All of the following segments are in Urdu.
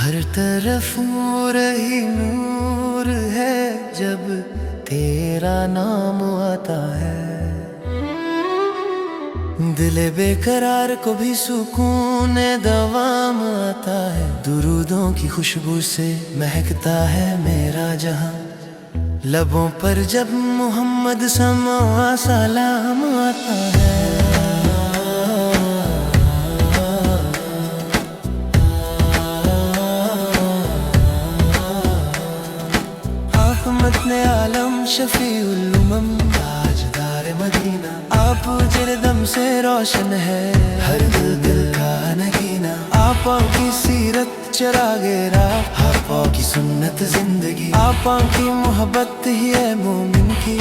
ہر طرف نور ہی نور ہے جب تیرا نام آتا ہے، دل بے قرار کو بھی سکون دوام آتا ہے، درودوں کی خوشبو سے مہکتا ہے میرا جہاں، لبوں پر جب محمد سما سلام آتا ہے۔ رحمت عالم شفیع الامم تاجدار مدینہ، آپ جردم سے روشن ہے ہر دل کا نگینہ، آپا کی سیرت چراغ راہ، آپا کی سنت زندگی، آپا کی محبت ہی ہے مومن کی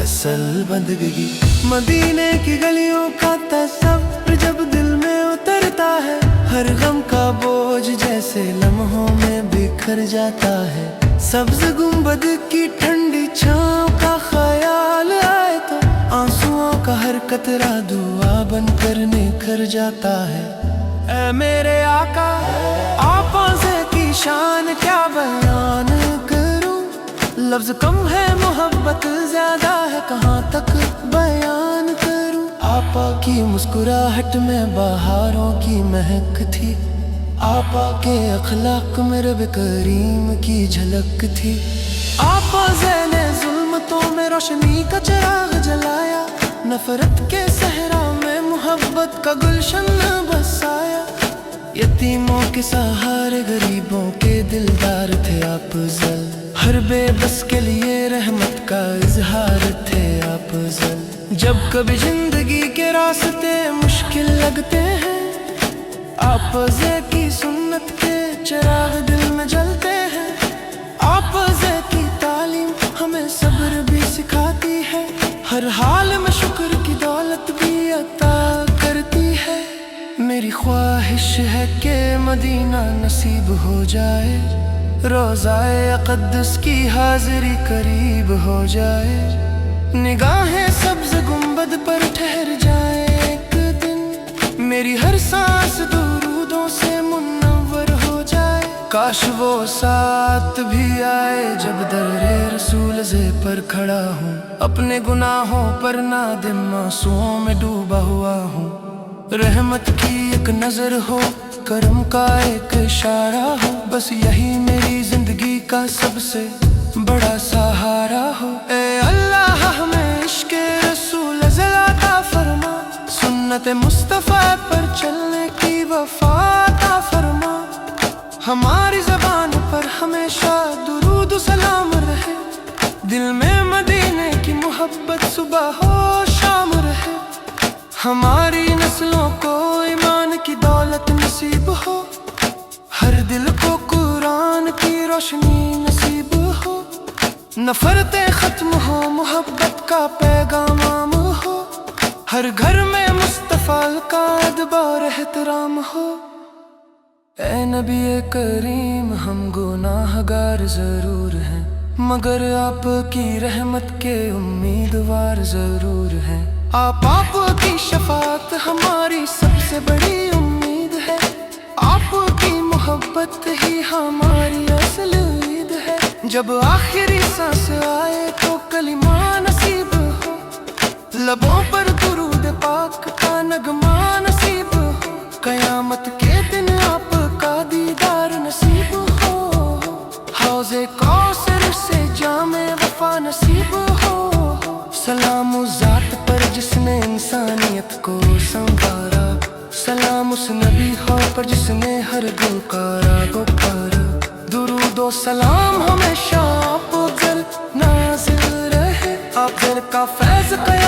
اصل بندگی۔ مدینے کی گلیوں کا تصور جب دل میں اترتا ہے، ہر غم کا بوجھ جیسے لمحوں میں بکھر جاتا ہے، سبز گنبد کی ٹھنڈی چھاؤں کا خیال آئے تو آنسوؤں کا ہر قطرہ دعا بن کر نکھر جاتا ہے۔ اے میرے آقا آپ کی شان کیا بیان کروں، لفظ کم ہے محبت زیادہ ہے کہاں تک بیان کروں، آپا کی مسکراہٹ میں بہاروں کی مہک تھی، آپا کے اخلاق میں رب کریم کی جھلک تھی، آپا ذیل ظلمتوں میں روشنی کا چراغ جلایا، نفرت کے صحرا میں محبت کا گلشن بسایا، یتیموں کے سہارے غریبوں کے دلدار تھے آپ افضل، ہر بے بس کے لیے رحمت کا اظہار تھے آپ افضل، جب کبھی زندگی کے راستے مشکل لگتے ہیں، آپ کی سنت کے چراغ دل میں جلتے ہیں، آپ کی تعلیم ہمیں صبر بھی سکھاتی ہے، ہر حال میں شکر کی دولت بھی عطا کرتی ہے، میری خواہش ہے کہ مدینہ نصیب ہو جائے، روضہ اقدس کی حاضری قریب ہو جائے، نگاہیں سبز گنبد پر ٹھہر جائے ایک دن، میری ہر سانس درودوں سے منور ہو جائے، کاش وہ ساتھ بھی آئے جب در رسول زے پر کھڑا ہوں، اپنے گناہوں پر نادم آنسوؤں میں ڈوبا ہوا ہوں، رحمت کی ایک نظر ہو، کرم کا ایک اشارہ ہو، بس یہی میری زندگی کا سب سے بڑا سہارا ہو، اے اللہ ہمیں عشق رسول عطا فرما، سنت مصطفیٰ پر چلنے کی وفا عطا فرما، ہماری زبان پر ہمیشہ درود و سلام رہے، دل میں مدینے کی محبت صبح ہو شام رہے، ہماری نسلوں کو ایمان کی دولت نصیب ہو، ہر دل کو قرآن کی روشنی نصیب ہو، نفرتیں ختم ہو محبت کا پیغام عام ہو، ہر گھر میں مصطفیٰ کا ادب اور احترام ہو، اے نبی کریم ہم گناہ گار ضرور ہیں، مگر آپ کی رحمت کے امیدوار ضرور ہیں، آپ کی شفاعت ہماری سب سے بڑی امید ہے، آپ کی محبت ہی ہماری اصل عید ہے، جب آخری سانس آئے تو کلمہ نصیب ہو، لبوں پر درود پاک کا نغمہ نصیب ہو، قیامت کے دن آپ کا دیدار نصیب ہو، حوض کوثر سے جام وفا نصیب ہو، سلام اس ذات پر جس نے انسانیت کو سنوارا، سلام اس نبی ہو پر جس نے ہر دل کا راگ پارا، درود و سلام ہمیشہ آپ پر نازل رہے، آپ کا فیض قیامت